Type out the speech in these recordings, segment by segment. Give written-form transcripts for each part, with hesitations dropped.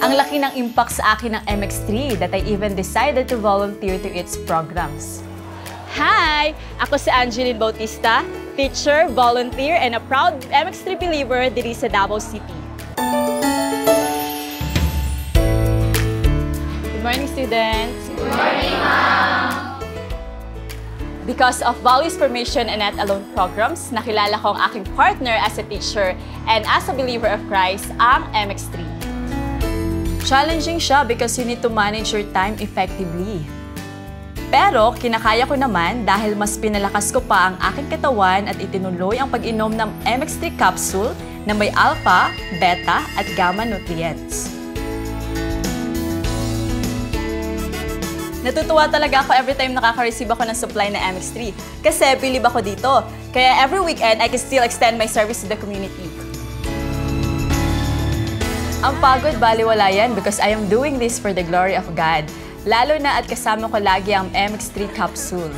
Ang laki ng impact sa akin ng MX3 that I even decided to volunteer to its programs. Hi! Ako si Angeline Bautista, teacher, volunteer, and a proud MX3 believer diri sa Davao City. Good morning, students! Good morning, ma'am! Because of Values Formation and Not Alone programs, nakilala ko ang aking partner as a teacher and as a believer of Christ, ang MX3. Challenging siya because you need to manage your time effectively. Pero kinakaya ko naman dahil mas pinalakas ko pa ang aking katawan at itinuloy ang pag-inom ng MX3 capsule na may alpha, beta at gamma nutrients. Natutuwa talaga ako every time nakaka-receive ako ng supply ng MX3 kasi believe ako dito. Kaya every weekend, I can still extend my service to the community. Ang pagod, baliwala yan because I am doing this for the glory of God. Lalo na at kasama ko lagi ang MX3 capsule.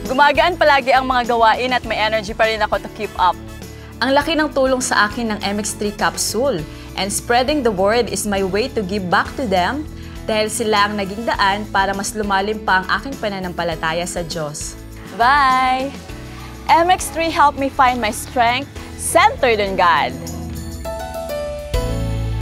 Gumagaan palagi ang mga gawain at may energy pa rin ako to keep up. Ang laki ng tulong sa akin ng MX3 capsule and spreading the word is my way to give back to them dahil sila ang naging daan para mas lumalim pa ang aking pananampalataya sa Diyos. Bye! MX3 helped me find my strength centered in God.